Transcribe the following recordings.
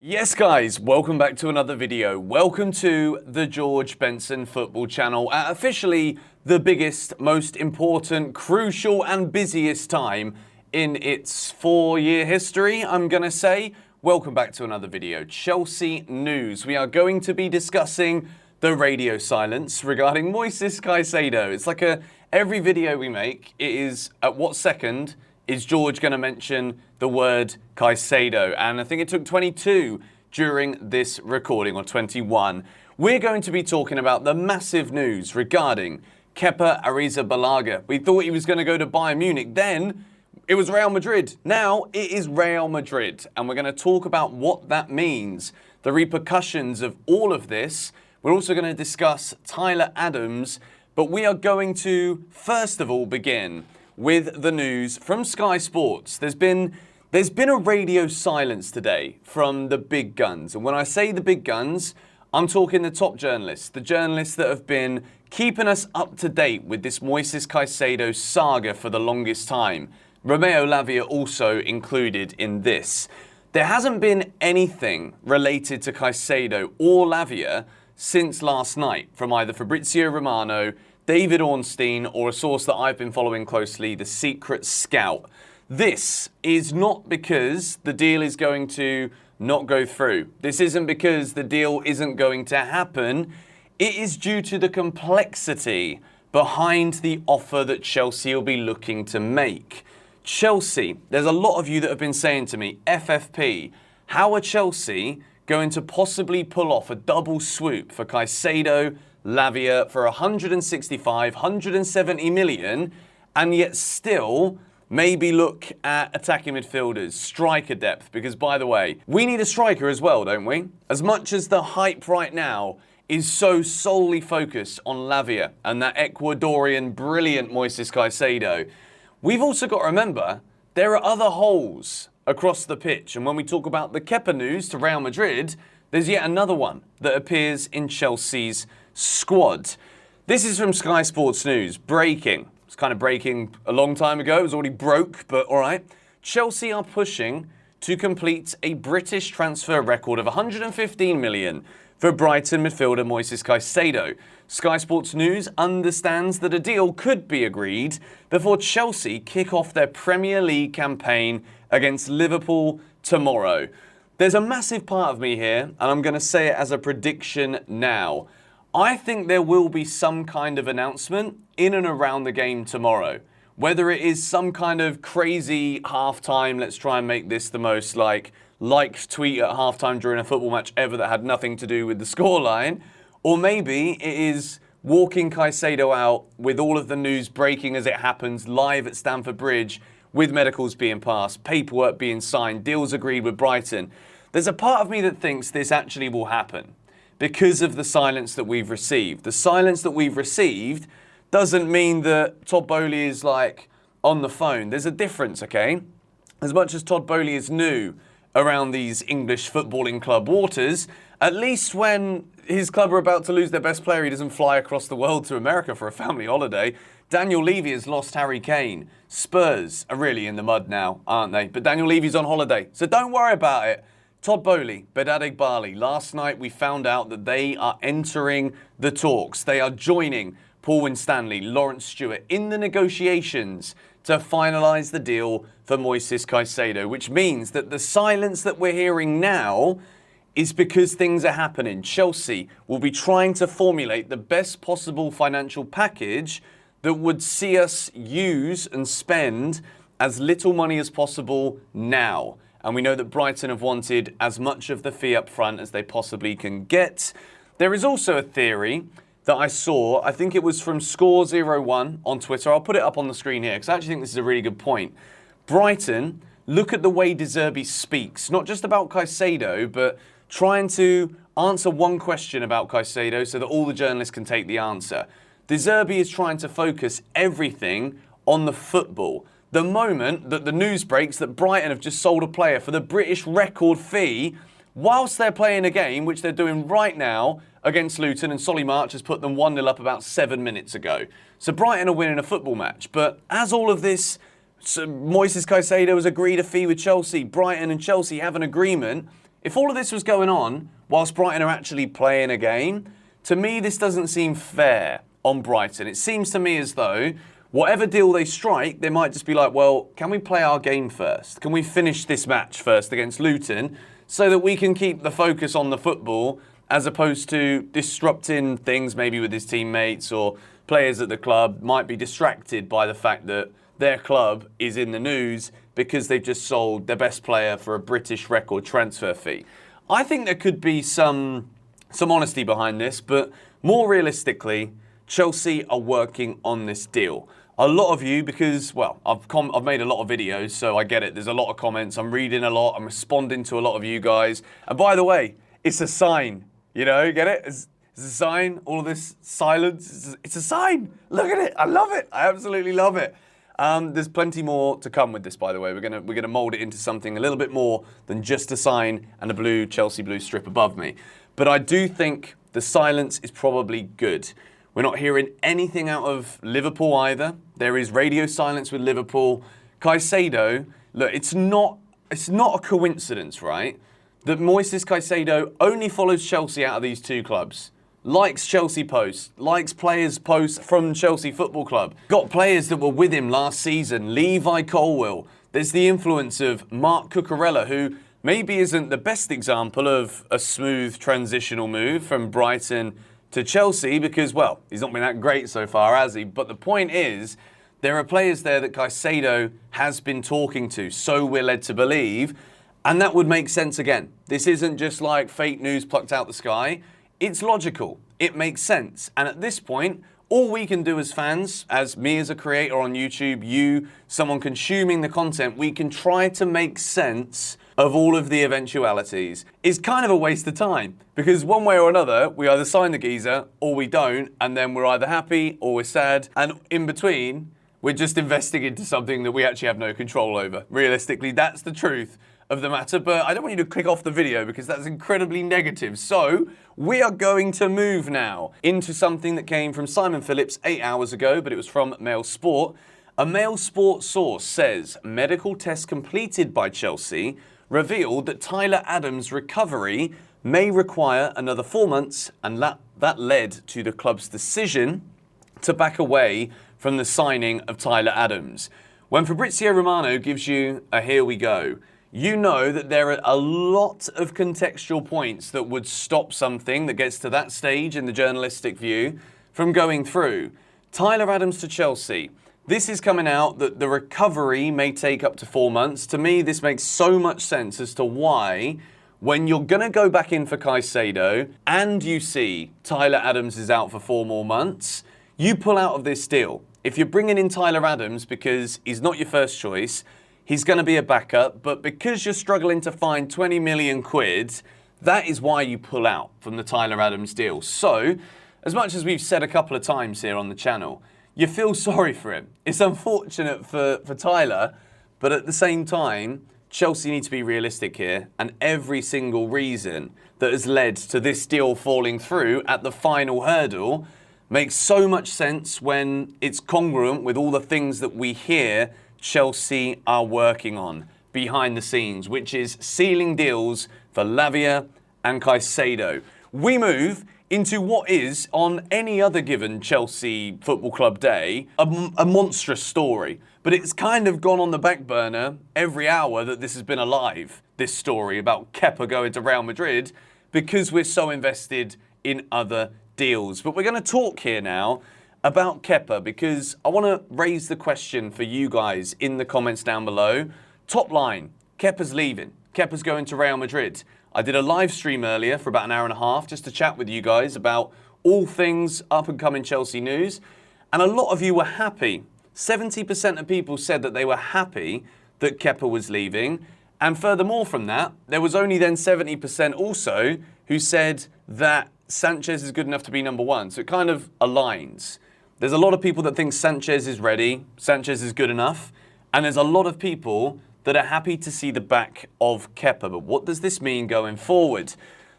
Yes guys, welcome back to another video. Welcome to the George Benson football channel at officially the biggest, most important, crucial and busiest time in its 4-year history, I'm gonna say. Welcome back to another video. Chelsea news. We are going to be discussing the radio silence regarding Moises Caicedo. It's like every video we make, it is at what second is George going to mention the word Caicedo? And I think it took 22 during this recording, or 21. We're going to be talking about the massive news regarding Kepa Arrizabalaga. We thought he was going to go to Bayern Munich. Then it was Real Madrid. Now it is Real Madrid. And we're going to talk about what that means, the repercussions of all of this. We're also going to discuss Tyler Adams. But we are going to, first of all, begin with the news from Sky Sports. There's been a radio silence today from the big guns. And when I say the big guns, I'm talking the top journalists, the journalists that have been keeping us up to date with this Moises Caicedo saga for the longest time. Romeo Lavia also included in this. There hasn't been anything related to Caicedo or Lavia since last night from either Fabrizio Romano, David Ornstein, or a source that I've been following closely, the Secret Scout. This is not because the deal is going to not go through. This isn't because the deal isn't going to happen. It is due to the complexity behind the offer that Chelsea will be looking to make. Chelsea, there's a lot of you that have been saying to me, FFP, how are Chelsea going to possibly pull off a double swoop for Caicedo, Lavia for 165, 170 million, and yet still maybe look at attacking midfielders, striker depth, because by the way, we need a striker as well, don't we? As much as the hype right now is so solely focused on Lavia and that Ecuadorian brilliant Moises Caicedo, we've also got to remember there are other holes across the pitch. And when we talk about the Kepa news to Real Madrid, there's yet another one that appears in Chelsea's squad. This is from Sky Sports News. Breaking. It's kind of breaking a long time ago. It was already broke, but all right. Chelsea are pushing to complete a British transfer record of 115 million for Brighton midfielder Moises Caicedo. Sky Sports News understands that a deal could be agreed before Chelsea kick off their Premier League campaign against Liverpool tomorrow. There's a massive part of me here, and I'm going to say it as a prediction now. I think there will be some kind of announcement in and around the game tomorrow. Whether it is some kind of crazy halftime, let's try and make this the most liked tweet at halftime during a football match ever that had nothing to do with the scoreline, or maybe it is walking Caicedo out with all of the news breaking as it happens live at Stamford Bridge, with medicals being passed, paperwork being signed, deals agreed with Brighton. There's a part of me that thinks this actually will happen because of the silence that we've received. The silence that we've received doesn't mean that Todd Boehly is on the phone. There's a difference, okay? As much as Todd Boehly is new around these English footballing club waters, at least when his club are about to lose their best player, he doesn't fly across the world to America for a family holiday. Daniel Levy has lost Harry Kane. Spurs are really in the mud now, aren't they? But Daniel Levy's on holiday, so don't worry about it. Todd Boehly, Bedad Egbali, last night we found out that they are entering the talks. They are joining Paul Winstanley, Lawrence Stewart in the negotiations to finalise the deal for Moises Caicedo, which means that the silence that we're hearing now is because things are happening. Chelsea will be trying to formulate the best possible financial package that would see us use and spend as little money as possible now. And we know that Brighton have wanted as much of the fee up front as they possibly can get. There is also a theory that I saw, I think it was from Score01 on Twitter. I'll put it up on the screen here because I actually think this is a really good point. Brighton, look at the way De Zerbi speaks, not just about Caicedo, but trying to answer one question about Caicedo so that all the journalists can take the answer. De Zerbi is trying to focus everything on the football. The moment that the news breaks that Brighton have just sold a player for the British record fee, whilst they're playing a game, which they're doing right now against Luton, and Solly March has put them 1-0 up about 7 minutes ago. So Brighton are winning a football match. But as all of this, Moises Caicedo has agreed a fee with Chelsea, Brighton and Chelsea have an agreement, If all of this was going on whilst Brighton are actually playing a game, to me this doesn't seem fair on Brighton. It seems to me as though whatever deal they strike, they might just be like, well, can we play our game first? Can we finish this match first against Luton so that we can keep the focus on the football as opposed to disrupting things maybe with his teammates, or players at the club might be distracted by the fact that their club is in the news because they've just sold their best player for a British record transfer fee. I think there could be some honesty behind this, but more realistically, Chelsea are working on this deal. A lot of you, because, well, I've made a lot of videos, so I get it. There's a lot of comments. I'm reading a lot. I'm responding to a lot of you guys. And by the way, it's a sign. You know, get it? It's a sign. All of this silence. It's a sign. Look at it. I love it. I absolutely love it. There's plenty more to come with this, by the way. We're gonna mould it into something a little bit more than just a sign and a blue Chelsea blue strip above me. But I do think the silence is probably good. We're not hearing anything out of Liverpool either. There is radio silence with Liverpool. Caicedo, look, it's not a coincidence, right, that Moises Caicedo only follows Chelsea out of these two clubs. Likes Chelsea posts, likes players' posts from Chelsea Football Club. Got players that were with him last season, Levi Colwill. There's the influence of Mark Cucurella, who maybe isn't the best example of a smooth transitional move from Brighton to Chelsea because, well, he's not been that great so far, has he? But the point is, there are players there that Caicedo has been talking to, so we're led to believe, and that would make sense again. This isn't just like fake news plucked out the sky. It's logical. It makes sense. And at this point, all we can do as fans, as me as a creator on YouTube, you, someone consuming the content, we can try to make sense of all of the eventualities. It's kind of a waste of time because one way or another, we either sign the geezer or we don't, and then we're either happy or we're sad. And in between, we're just investing into something that we actually have no control over. Realistically, that's the truth of the matter, but I don't want you to click off the video because that's incredibly negative. So we are going to move now into something that came from Simon Phillips 8 hours ago, but it was from Mail Sport. A Mail Sport source says medical tests completed by Chelsea revealed that Tyler Adams' recovery may require another 4 months, and that led to the club's decision to back away from the signing of Tyler Adams. When Fabrizio Romano gives you a here we go, you know that there are a lot of contextual points that would stop something that gets to that stage in the journalistic view from going through. Tyler Adams to Chelsea. This is coming out that the recovery may take up to 4 months. To me, this makes so much sense as to why, when you're going to go back in for Caicedo and you see Tyler Adams is out for 4 more months, you pull out of this deal. If you're bringing in Tyler Adams because he's not your first choice, he's going to be a backup, but because you're struggling to find 20 million quid, that is why you pull out from the Tyler Adams deal. So, as much as we've said a couple of times here on the channel, you feel sorry for him. It's unfortunate for Tyler, but at the same time, Chelsea need to be realistic here, and every single reason that has led to this deal falling through at the final hurdle makes so much sense when it's congruent with all the things that we hear Chelsea are working on behind the scenes, which is sealing deals for Lavia and Caicedo. We move into what is, on any other given Chelsea Football Club day, a monstrous story. But it's kind of gone on the back burner every hour that this has been alive, this story about Kepa going to Real Madrid, because we're so invested in other deals. But we're going to talk here now about Kepa because I want to raise the question for you guys in the comments down below. Top line, Kepa's leaving. Kepa's going to Real Madrid. I did a live stream earlier for about an hour and a half just to chat with you guys about all things up and coming Chelsea news. And a lot of you were happy. 70% of people said that they were happy that Kepa was leaving. And furthermore from that, there was only then 70% also who said that Sanchez is good enough to be number one. So it kind of aligns. There's a lot of people that think Sanchez is ready, Sanchez is good enough, and there's a lot of people that are happy to see the back of Kepa. But what does this mean going forward?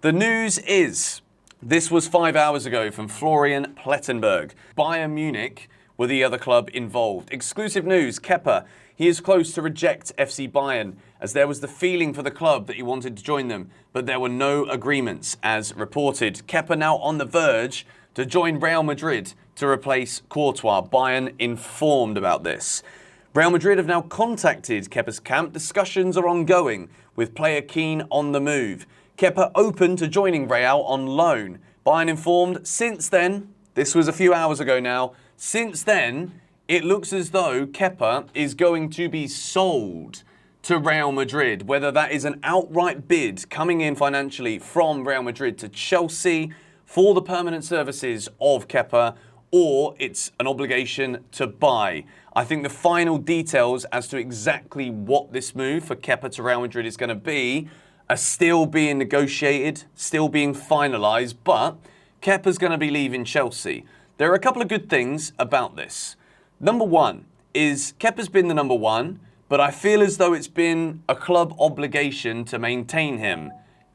The news is, this was 5 hours ago from Florian Plettenberg. Bayern Munich were the other club involved. Exclusive news, Kepa he is close to reject FC Bayern, as there was the feeling for the club that he wanted to join them, but there were no agreements, as reported. Kepa now on the verge to join Real Madrid to replace Courtois. Bayern informed about this. Real Madrid have now contacted Kepa's camp. Discussions are ongoing, with player keen on the move. Kepa open to joining Real on loan. Bayern informed since then, this was a few hours ago now, since then, it looks as though Kepa is going to be sold to Real Madrid, whether that is an outright bid coming in financially from Real Madrid to Chelsea for the permanent services of Kepa, or it's an obligation to buy. I think the final details as to exactly what this move for Kepa to Real Madrid is going to be are still being negotiated, still being finalised, but Kepa's going to be leaving Chelsea. There are a couple of good things about this. Number one is Kepa's been the number one, but I feel as though it's been a club obligation to maintain him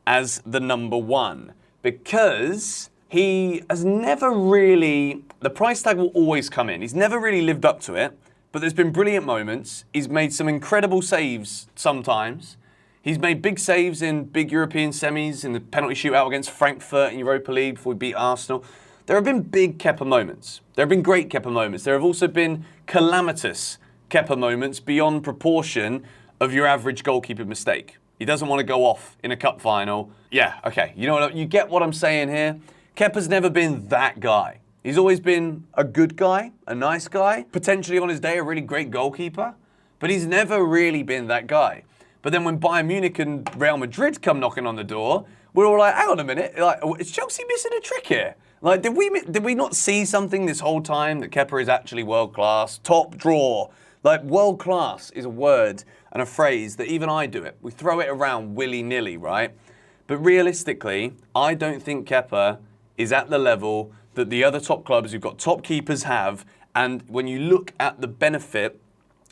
as the number one, because he has never really, the price tag will always come in. He's never really lived up to it, but there's been brilliant moments. He's made some incredible saves sometimes. He's made big saves in big European semis, in the penalty shootout against Frankfurt in Europa League before we beat Arsenal. There have been big Kepa moments. There have been great Kepa moments. There have also been calamitous Kepa moments beyond proportion of your average goalkeeper mistake. He doesn't want to go off in a cup final. Yeah, okay. You know what? You get what I'm saying here? Kepa's never been that guy. He's always been a good guy, a nice guy, potentially on his day a really great goalkeeper, but he's never really been that guy. But then when Bayern Munich and Real Madrid come knocking on the door, we're all like, hang on a minute, like, is Chelsea missing a trick here? Like, did we not see something this whole time that Kepa is actually world class, top drawer? Like, world class is a word and a phrase that even I do it. We throw it around willy-nilly, right? But realistically, I don't think Kepa is at the level that the other top clubs who've got top keepers have. And when you look at the benefit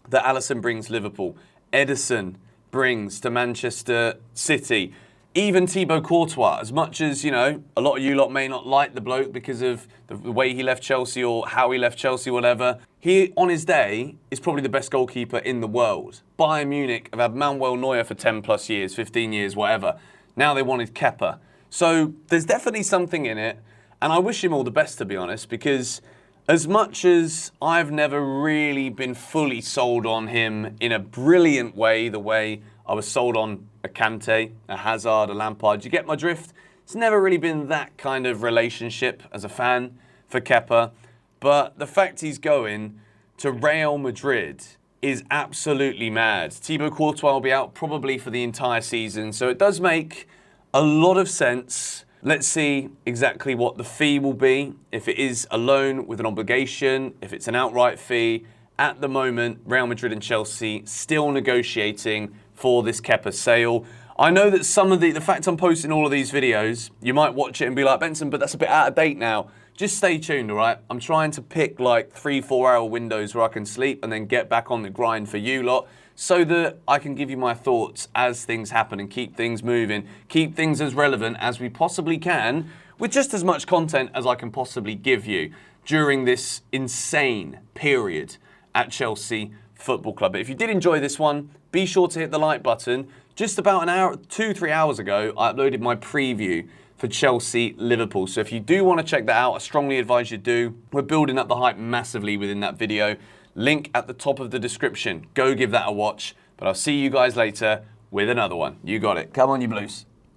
that Alisson brings Liverpool, Ederson brings to Manchester City, even Thibaut Courtois, as much as, you know, a lot of you lot may not like the bloke because of the way he left Chelsea or how he left Chelsea, whatever, he, on his day, is probably the best goalkeeper in the world. Bayern Munich have had Manuel Neuer for 10 plus years, 15 years, whatever. Now they wanted Kepa. So there's definitely something in it. And I wish him all the best, to be honest, because as much as I've never really been fully sold on him in a brilliant way, the way I was sold on a Kante, a Hazard, a Lampard, do you get my drift? It's never really been that kind of relationship as a fan for Kepa. But the fact he's going to Real Madrid is absolutely mad. Thibaut Courtois will be out probably for the entire season, so it does make a lot of sense. Let's see exactly what the fee will be, if it is a loan with an obligation, if it's an outright fee. At the moment, Real Madrid and Chelsea still negotiating for this Kepa sale. I know that some of the fact I'm posting all of these videos, you might watch it and be like, Benson, but that's a bit out of date now. Just stay tuned, all right? I'm trying to pick like 3-4 hour windows where I can sleep and then get back on the grind for you lot, so that I can give you my thoughts as things happen and keep things moving, keep things as relevant as we possibly can, with just as much content as I can possibly give you during this insane period at Chelsea Football Club. But if you did enjoy this one, be sure to hit the like button. Just about an hour, 2-3 hours ago, I uploaded my preview for Chelsea Liverpool. So if you do want to check that out, I strongly advise you do. We're building up the hype massively within that video. Link at the top of the description. Go give that a watch. But I'll see you guys later with another one. You got it. Come on, you Blues.